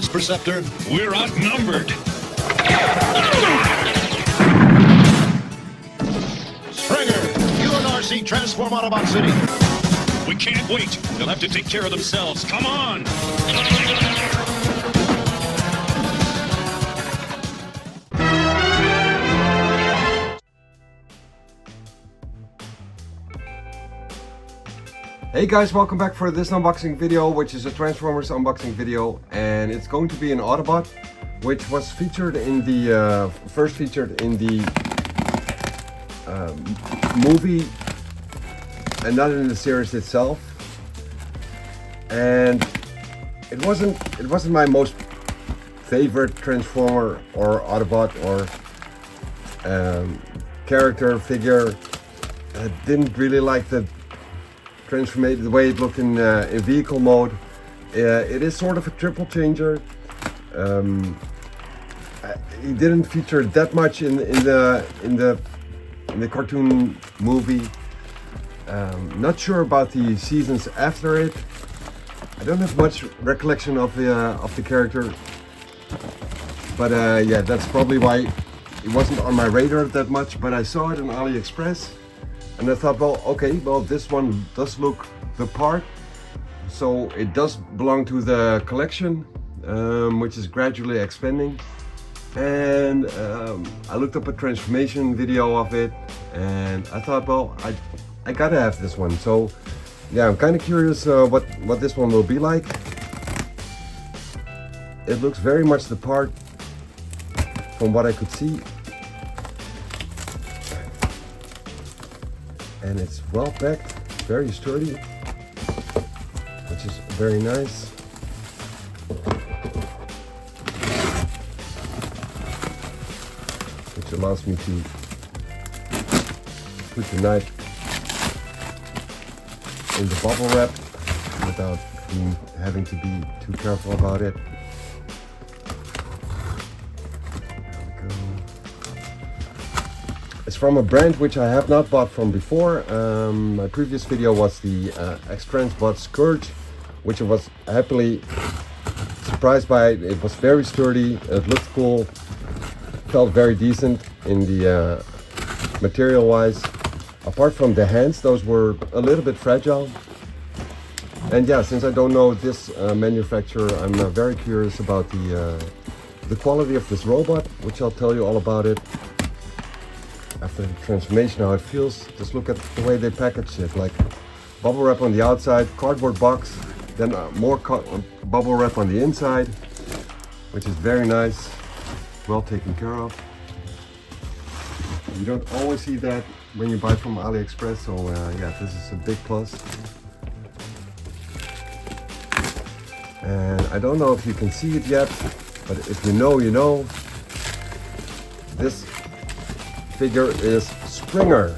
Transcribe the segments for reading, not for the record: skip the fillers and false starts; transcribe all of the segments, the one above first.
words, Perceptor? We're outnumbered. Springer, you and RC transform Autobot City. We can't wait. They'll have to take care of themselves. Come on. Hey guys, welcome back for this unboxing video, which is a Transformers unboxing video, and it's going to be an Autobot, which was featured in the first featured in the movie, and not in the series itself. And it wasn't my most favorite Transformer or Autobot or character figure. I didn't really like the way it looked in vehicle mode. It is sort of a triple changer. He didn't feature that much in the cartoon movie. Not sure about the seasons after it. I don't have much recollection of the character, but yeah, that's probably why it wasn't on my radar that much. But I saw it on AliExpress. And I thought, well, okay, well, this one does look the part, so it does belong to the collection, which is gradually expanding. And I looked up a transformation video of it, and I thought, well, I gotta have this one. So yeah, I'm kind of curious what this one will be like. It looks very much the part from what I could see. And it's well packed, very sturdy, which is very nice. Which allows me to put the knife in the bubble wrap without having to be too careful about it. It's from a brand which I have not bought from before. My previous video was the X-Transbot Scourge, which I was happily surprised by. It was very sturdy, it looked cool, felt very decent in the material wise. Apart from the hands, those were a little bit fragile. And yeah, since I don't know this manufacturer, I'm very curious about the quality of this robot, which I'll tell you all about it after the transformation, how it feels. Just look at the way they package it, like bubble wrap on the outside, cardboard box, then more bubble wrap on the inside, which is very nice, well taken care of. You don't always see that when you buy from AliExpress, so yeah, this is a big plus. And I don't know if you can see it yet, but if you know, you know. This figure is Springer,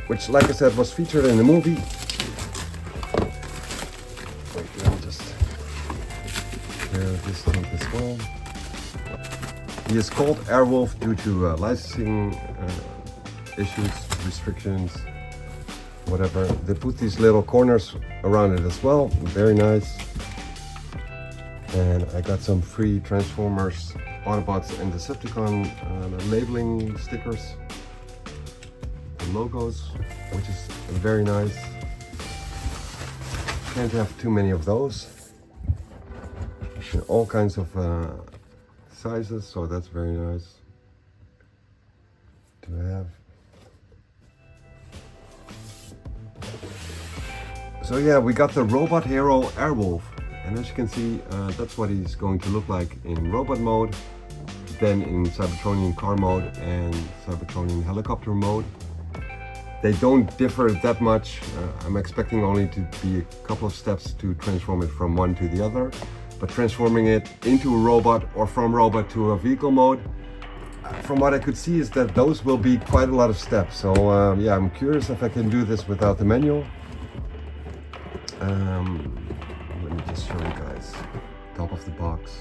which, like I said, was featured in the movie. Wait, let me just clear this thing as well. He is called AIRWOFL due to licensing issues, restrictions, whatever. They put these little corners around it as well, very nice. And I got some free Transformers, Autobots and Decepticon labeling stickers and logos, which is very nice. Can't have too many of those. In all kinds of sizes, so that's very nice to have. So yeah, we got the robot hero AIRWOFL. And as you can see, that's what he's going to look like in robot mode, then in Cybertronian car mode and Cybertronian helicopter mode. They don't differ that much. I'm expecting only to be a couple of steps to transform it from one to the other. But transforming it into a robot or from robot to a vehicle mode, from what I could see, is that those will be quite a lot of steps. So yeah, I'm curious if I can do this without the manual. Let me just show you guys. Top of the box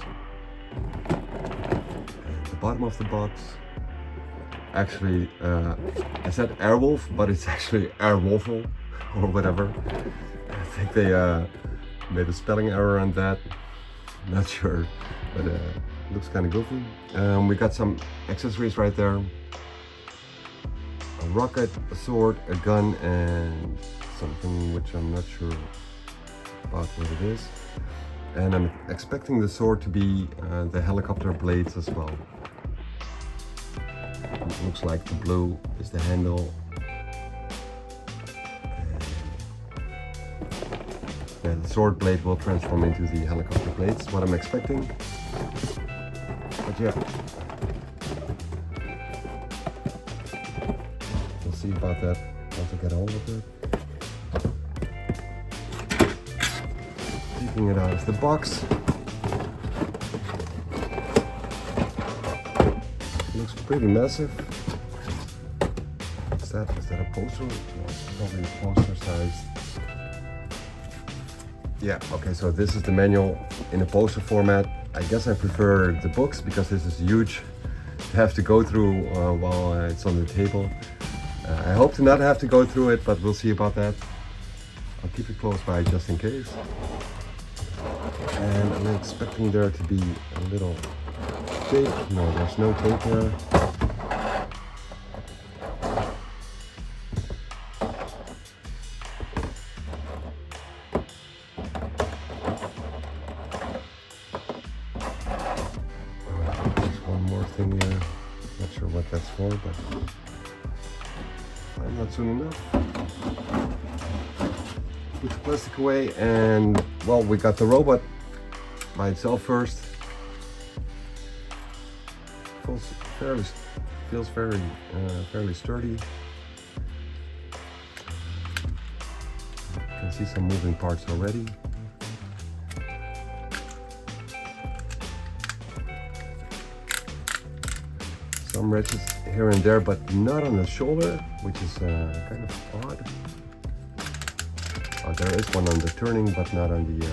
and the bottom of the box. Actually, I said AIRWOFL, but it's actually AIRWOFL or whatever. I think they made a spelling error on that. not sure, but looks kind of goofy. We got some accessories right there. A rocket, a sword, a gun, and something which I'm not sure about what it is. And I'm expecting the sword to be the helicopter blades as well. It looks like the blue is the handle. And the sword blade will transform into the helicopter blades, what I'm expecting. But yeah, we'll see about that once I get hold of it. Taking it out of the box. Looks pretty massive. Is that a poster? No, it's probably a poster size. Yeah, okay, so this is the manual in a poster format. I guess I prefer the books because this is huge to have to go through while it's on the table. I hope to not have to go through it, but we'll see about that. I'll keep it close by just in case. And I'm expecting there to be a little tape. No, there's no tape there. There's one more thing here. Not sure what that's for, but I'm not soon enough. Put the plastic away, and well, we got the robot by itself first. Feels fairly sturdy. You can see some moving parts already. Some wrenches here and there, but not on the shoulder, which is kind of odd. Oh, there is one on the turning, but not on the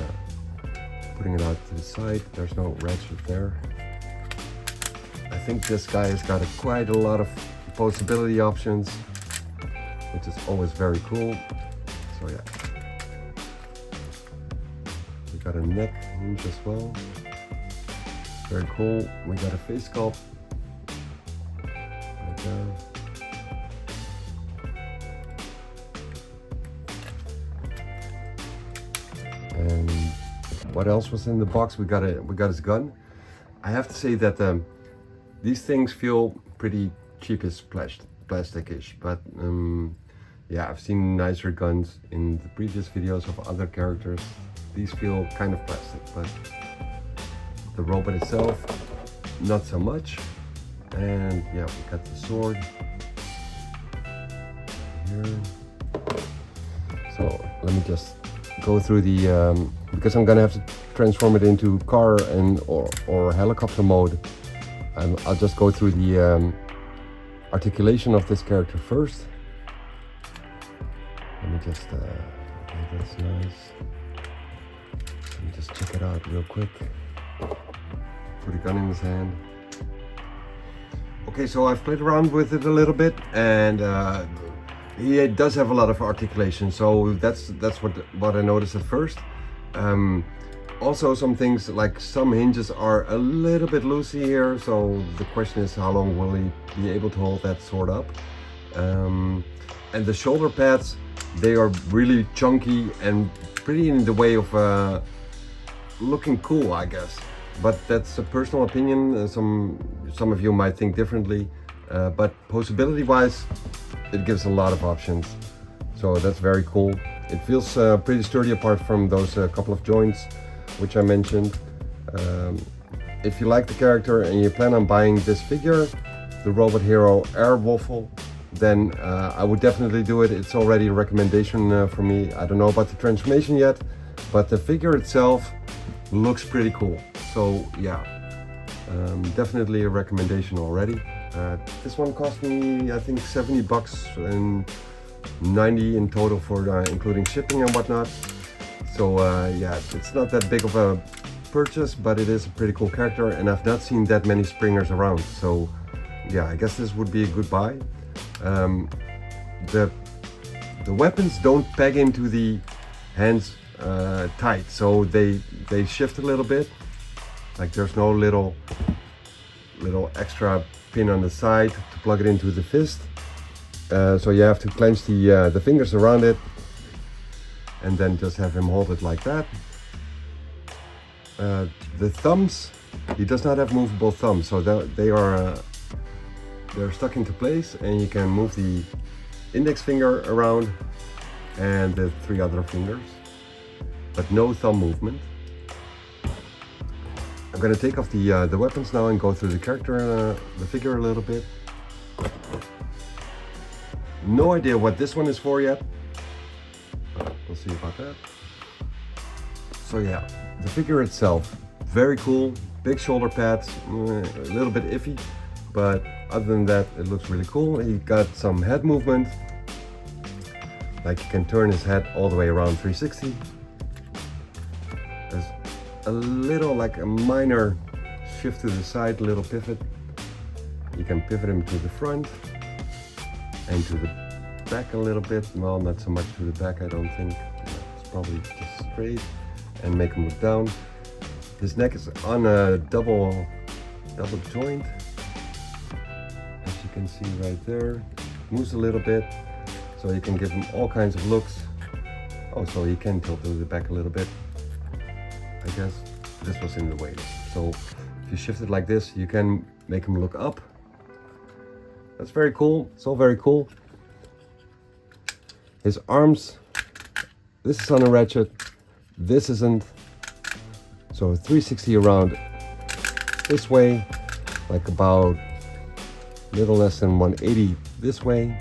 putting it out to the side. There's no ratchet there. I think this guy has got quite a lot of posability options, which is always very cool. So yeah, we got a neck hinge as well. Very cool. We got a face sculpt right there. And what else was in the box? We got his gun. I have to say that these things feel pretty cheapish, plasticish, but yeah, I've seen nicer guns in the previous videos of other characters. These feel kind of plastic, but the robot itself, not so much. And yeah, we got the sword here. So let me just go through the because I'm gonna have to transform it into car and or helicopter mode. I'll just go through the articulation of this character first. Let me just okay, that's nice. Let me just check it out real quick. Put a gun in his hand. Okay, so I've played around with it a little bit, and he does have a lot of articulation, so that's what I noticed at first. Also, some things like some hinges are a little bit loosey here, so the question is how long will he be able to hold that sword up. And the shoulder pads, they are really chunky and pretty in the way of looking cool, I guess. But that's a personal opinion. Some of you might think differently, but posability wise, it gives a lot of options, so that's very cool. It feels pretty sturdy apart from those couple of joints which I mentioned. If you like the character and you plan on buying this figure, the Robot Hero AIRWOFL, then I would definitely do it. It's already a recommendation for me. I don't know about the transformation yet, but the figure itself looks pretty cool. So yeah, definitely a recommendation already. This one cost me, I think, 70 bucks and 90 in total for including shipping and whatnot. So yeah, it's not that big of a purchase, but it is a pretty cool character, and I've not seen that many Springers around. So yeah, I guess this would be a good buy. The weapons don't peg into the hands tight, so they shift a little bit. Like there's no little extra pin on the side to plug it into the fist. So you have to clench the fingers around it and then just have him hold it like that. The thumbs, he does not have movable thumbs, so they're stuck into place, and you can move the index finger around and the 3 other fingers, but no thumb movement. I'm going to take off the weapons now and go through the character, the figure a little bit. No idea what this one is for yet. We'll see about that. So yeah, the figure itself, very cool. Big shoulder pads, a little bit iffy, but other than that, it looks really cool. He got some head movement, like he can turn his head all the way around 360. There's a little, like a minor shift to the side, a little pivot. You can pivot him to the front and to the back a little bit. Well, not so much to the back, I don't think. It's probably just straight, and make him look down. His neck is on a double joint, as you can see right there. Moves a little bit, so you can give him all kinds of looks. Oh, so he can tilt to the back a little bit. I guess this was in the way. So if you shift it like this, you can make him look up. That's very cool. It's all very cool. His arms, this is on a ratchet, this isn't. So 360 around this way, like about a little less than 180 this way.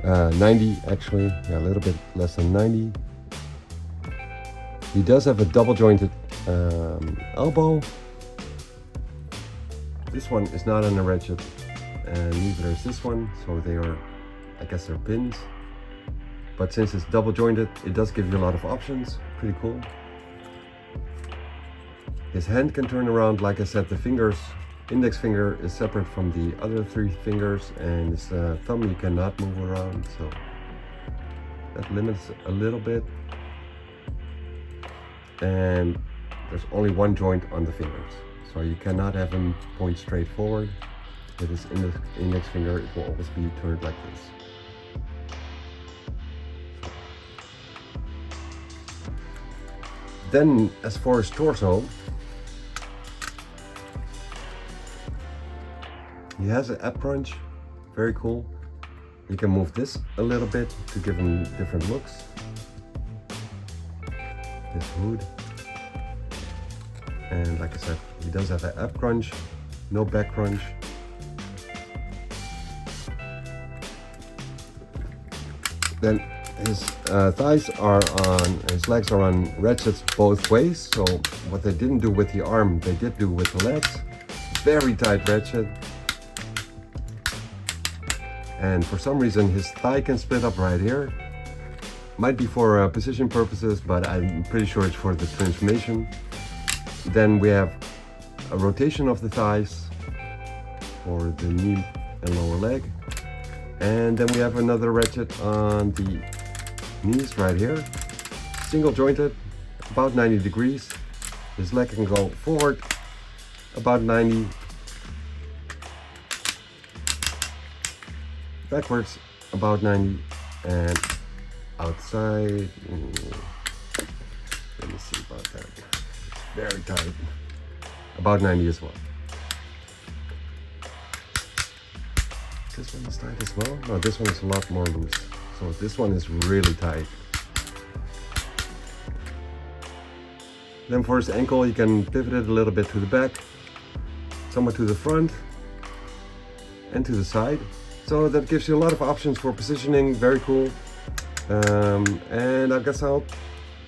90 actually, yeah, a little bit less than 90. He does have a double jointed elbow. This one is not on a ratchet, and neither is this one, so they are, I guess they're pins. But since it's double jointed, it does give you a lot of options. Pretty cool. His hand can turn around. Like I said, the fingers, index finger is separate from the other 3 fingers, and his thumb you cannot move around, so that limits a little bit. And there's only 1 joint on the fingers, so you cannot have him point straight forward. With his index finger, it will always be turned like this. Then, as far as torso, he has an ab crunch, very cool. You can move this a little bit to give him different looks. This hood. And like I said, he does have an ab crunch, no back crunch. Then his thighs are on, his legs are on ratchets both ways. So what they didn't do with the arm, they did do with the legs. Very tight ratchet. And for some reason his thigh can split up right here. Might be for position purposes, but I'm pretty sure it's for the transformation. Then we have a rotation of the thighs for the knee and lower leg. And then we have another ratchet on the knees right here. Single jointed, about 90 degrees. His leg can go forward, about 90. Backwards, about 90. And outside, let me see about that. Very tight. About 90 as well. This one is tight as well? No, this one is a lot more loose. So this one is really tight. Then for his ankle, you can pivot it a little bit to the back, somewhat to the front, and to the side. So that gives you a lot of options for positioning, very cool. And I guess I'll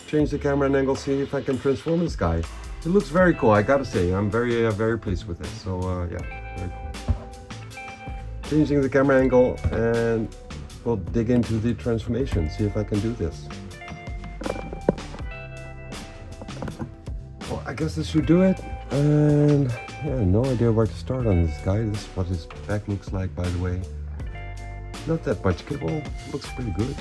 change the camera angle, see if I can transform this guy. It looks very cool, I gotta say. I'm very pleased with this. So yeah, very cool. Changing the camera angle, and we'll dig into the transformation, see if I can do this. Well, I guess this should do it. And yeah, no idea where to start on this guy. This is what his back looks like, by the way. Not that much kibble, looks pretty good.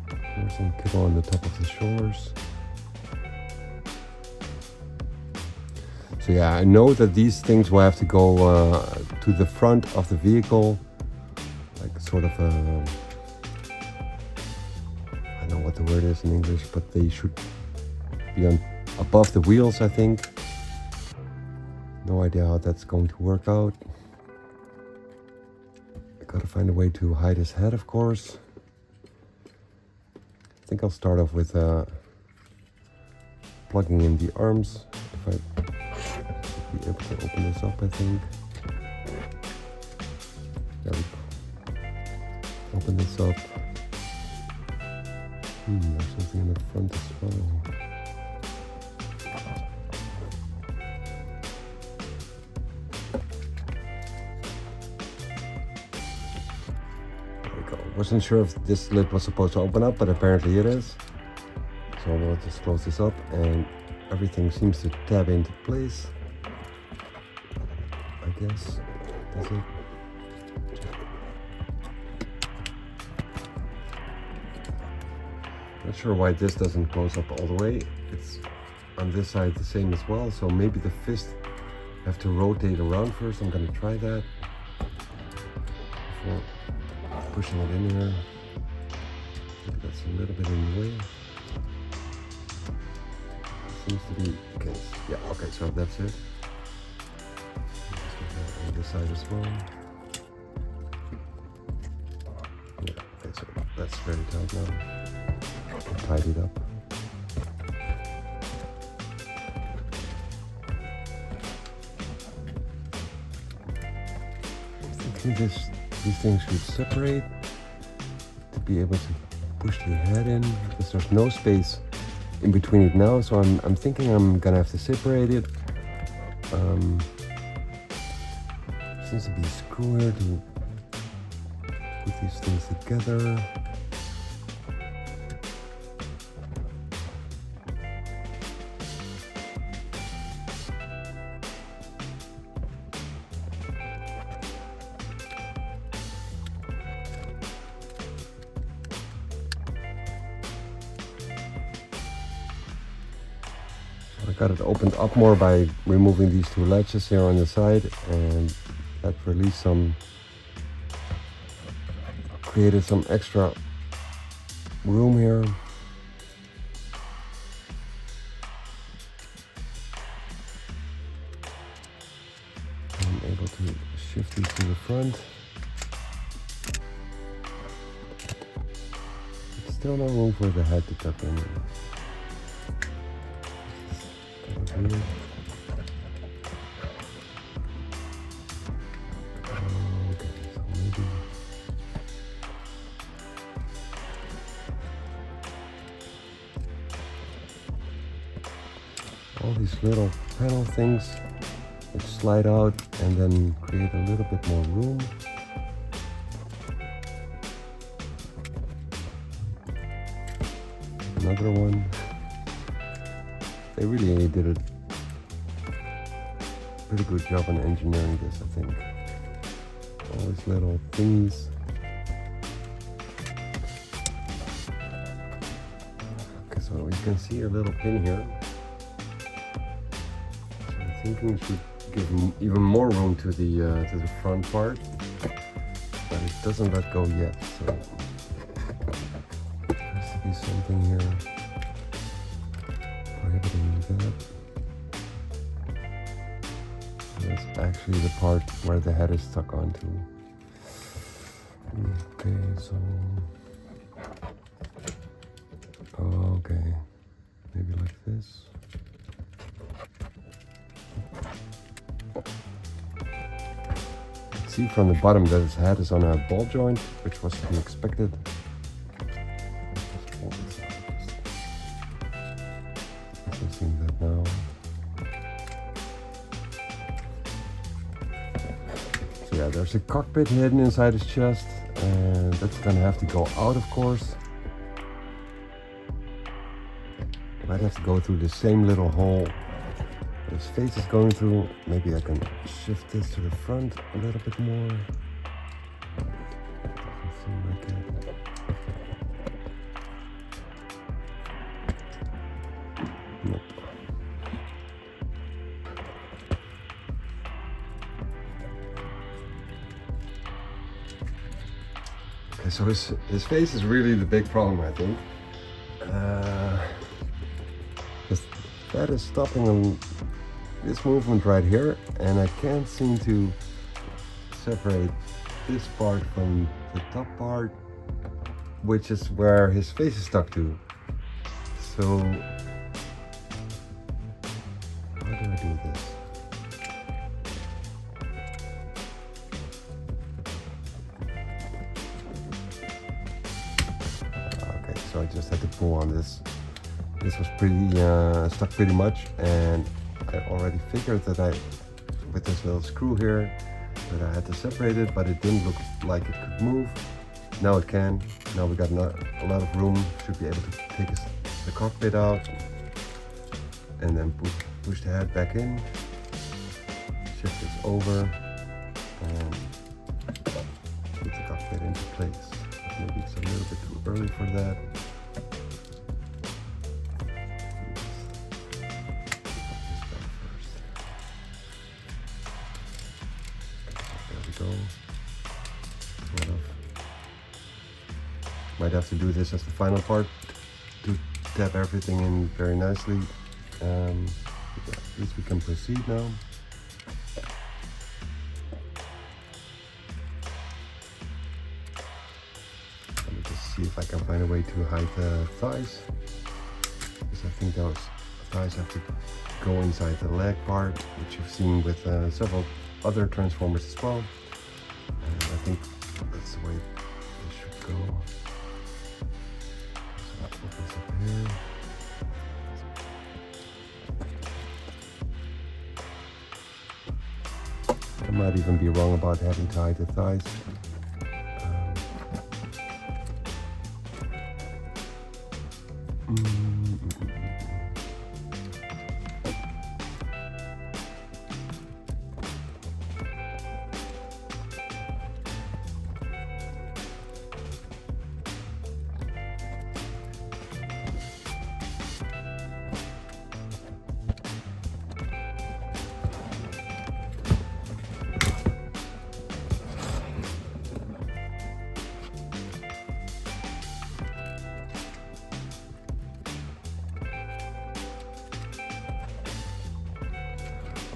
There's some kibble on the top of the shoulders. So yeah, I know that these things will have to go to the front of the vehicle, like sort of a, I don't know what the word is in English, but they should be on above the wheels, I think. No idea how that's going to work out. I gotta find a way to hide his head, of course. I think I'll start off with plugging in the arms. If I be able to open this up, I think. There we go. Open this up. There's something in the front as well. There we go. Wasn't sure if this lid was supposed to open up, but apparently it is. So we'll just close this up and everything seems to tab into place. I guess that's it. Not sure why this doesn't close up all the way. It's on this side the same as well, so maybe the fist have to rotate around first. I'm gonna try that before pushing it in here. Maybe that's a little bit in the way. Seems to be the case. Yeah, okay, so that's it. On this side as well. Yeah, okay, so that's very tight now. I'll tidy it up. I'm thinking these things should separate to be able to push the head in, because there's no space in between it now, so I'm thinking I'm gonna have to separate it. Seems to be a screw here to put these things together. I got it opened up more by removing these two latches here on the side, and that released some, created some extra room here. I'm able to shift these to the front. But still no room for the head to tuck in. Okay, so maybe all these little panel things which slide out and then create a little bit more room. Another one. They really did a pretty good job on engineering this, I think. All these little thingies. Okay, so you can see a little pin here. So I'm thinking we should give even more room to the front part, but it doesn't let go yet. So there has to be something here prohibiting that. That's actually the part where the head is stuck onto. Okay, so okay, maybe like this. See from the bottom that his head is on a ball joint, which was to be expected. I'm seeing that now. So yeah, there's a cockpit hidden inside his chest, and that's gonna have to go out, of course. Might have to go through the same little hole that his face is going through. Maybe I can shift this to the front a little bit more. Doesn't seem like it. Nope. Okay, so his face is really the big problem, I think. That is stopping on this movement right here, and I can't seem to separate this part from the top part, which is where his face is stuck to. So how do I do this? Okay, so I just had to pull on this. This was pretty stuck pretty much, and I already figured that with this little screw here, that I had to separate it, but it didn't look like it could move. Now it can. Now we got a lot of room. Should be able to take the cockpit out, and then push the head back in, shift this over, and put the cockpit into place. Maybe it's a little bit too early for that. Sort of. Might have to do this as the final part to tap everything in very nicely. Yeah, at least we can proceed now. Let me just see if I can find a way to hide the thighs, because I think those thighs have to go inside the leg part, which you've seen with several other transformers as well. And I think that's the way it should go. So that opens up here. I might even be wrong about having to hide the thighs.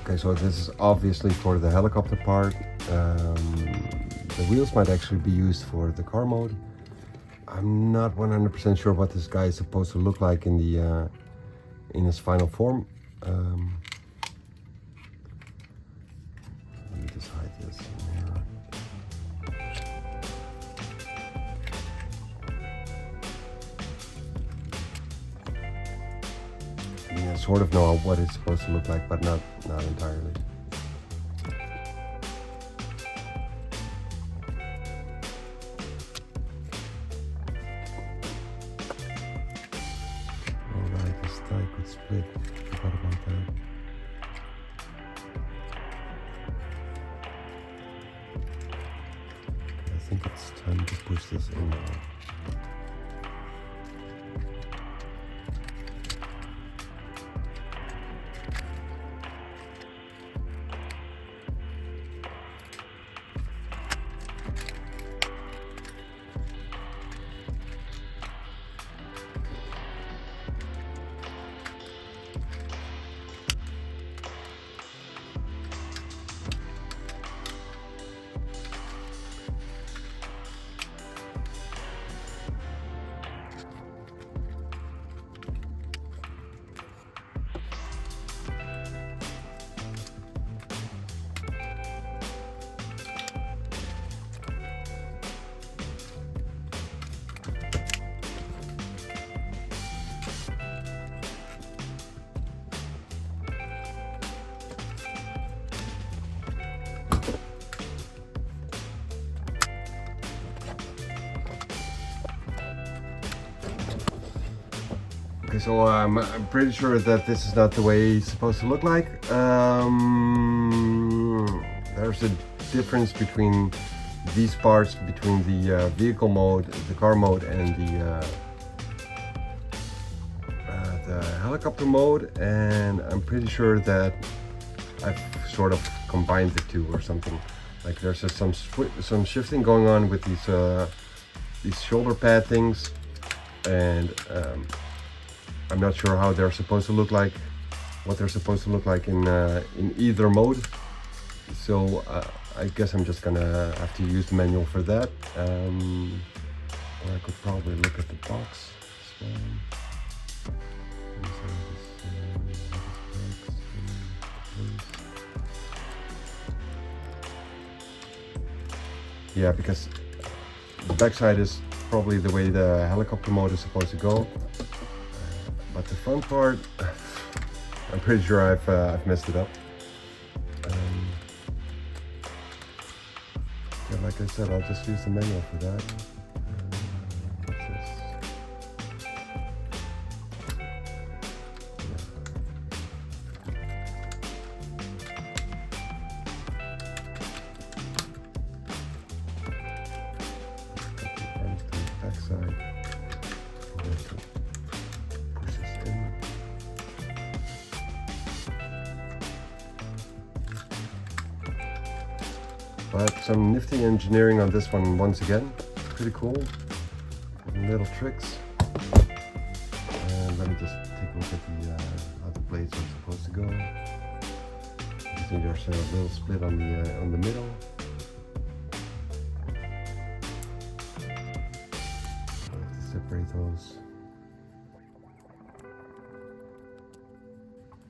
Okay, so this is obviously for the helicopter part. The wheels might actually be used for the car mode. I'm not 100% sure what this guy is supposed to look like in the in his final form. Let me just hide this in here. I mean, I sort of know what it's supposed to look like, but not entirely. Alright, this tie could split. Forgot about that. I think it's time to push this in now. Okay, so I'm pretty sure that this is not the way it's supposed to look like. There's a difference between these parts, between the vehicle mode, the car mode, and the helicopter mode, and I'm pretty sure that I've sort of combined the two or something. Like there's just some shifting going on with these these shoulder pad things, and I'm not sure how they're supposed to look like, what they're supposed to look like in either mode. So I guess I'm just gonna have to use the manual for that. Or I could probably look at the box as well. Yeah, because the backside is probably the way the helicopter mode is supposed to go, but the front part, I'm pretty sure I've messed it up. Yeah, like I said, I'll just use the manual for that. What's this? Backside. Push this in. But some nifty engineering on this one once again. Pretty cool. Little tricks. And let me just take a look at how the blades are supposed to go. You see there's a little split on the middle. Separate those.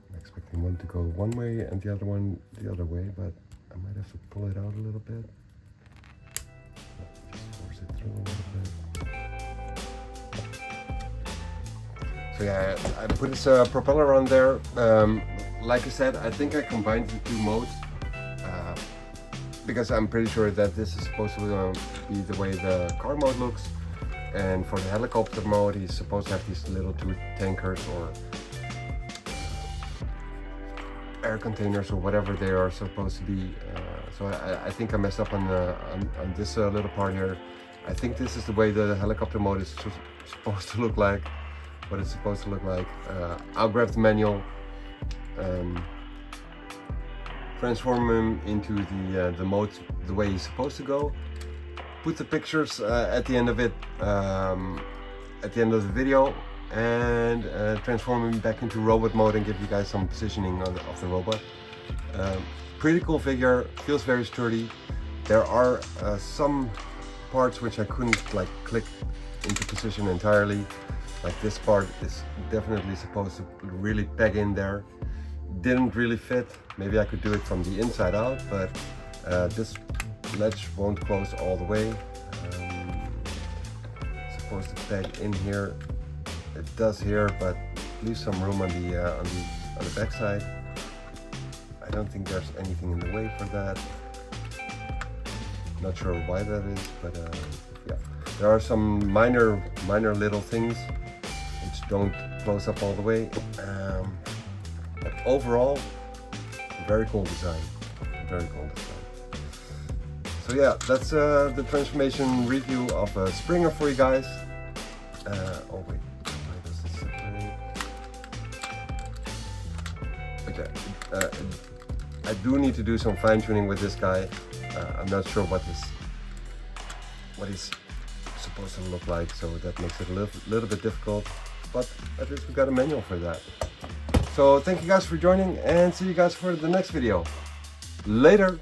I'm expecting one to go one way and the other one the other way, but I might have to pull it out a little bit. Just force it through a little bit. So yeah, I put this propeller on there. Like I said, I think I combined the two modes because I'm pretty sure that this is supposed to be the way the car mode looks. And for the helicopter mode, he's supposed to have these little two tankers or air containers or whatever they are supposed to be. So I think I messed up on this little part here. I think this is the way the helicopter mode is supposed to look like, what it's supposed to look like. I'll grab the manual, transform him into the mode the way he's supposed to go. Put the pictures at the end of it, at the end of the video, and transform him back into robot mode and give you guys some positioning of the robot. Pretty cool figure, feels very sturdy. There are some parts which I couldn't like click into position entirely. Like this part is definitely supposed to really peg in there. Didn't really fit. Maybe I could do it from the inside out, but this ledge won't close all the way. Supposed to peg in here. It does here, but leaves some room on the back side. I don't think there's anything in the way for that. Not sure why that is, but yeah, there are some minor little things which don't close up all the way. But overall, very cool design. Very cool design. So yeah, that's the transformation review of Springer for you guys. Oh wait, why does this separate? Okay, I do need to do some fine tuning with this guy. I'm not sure what he's supposed to look like, so that makes it a little bit difficult. But at least we got a manual for that. So thank you guys for joining, and see you guys for the next video. Later.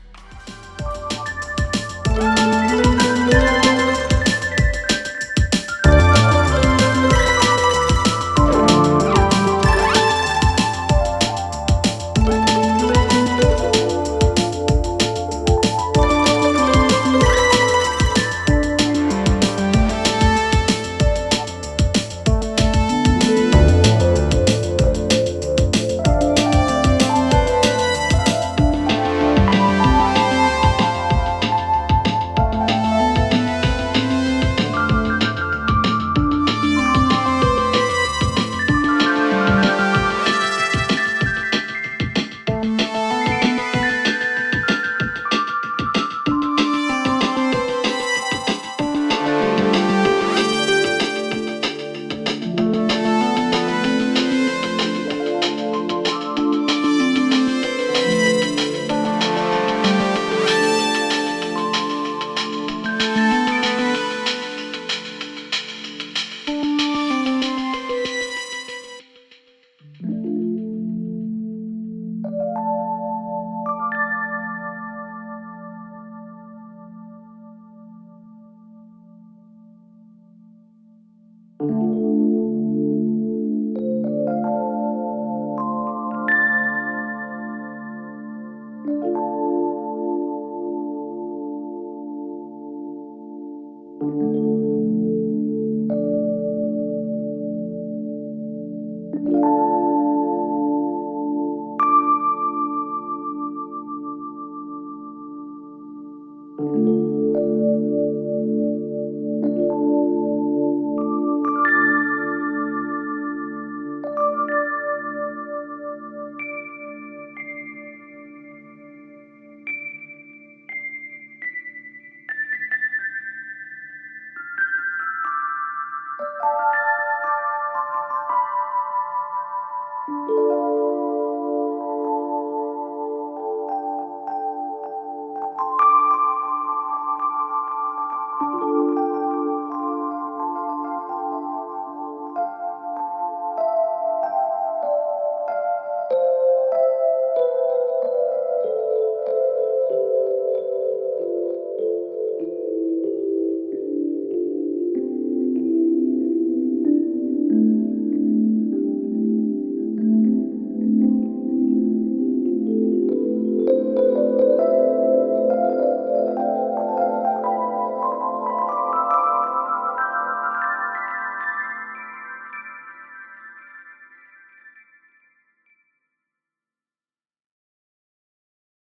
you.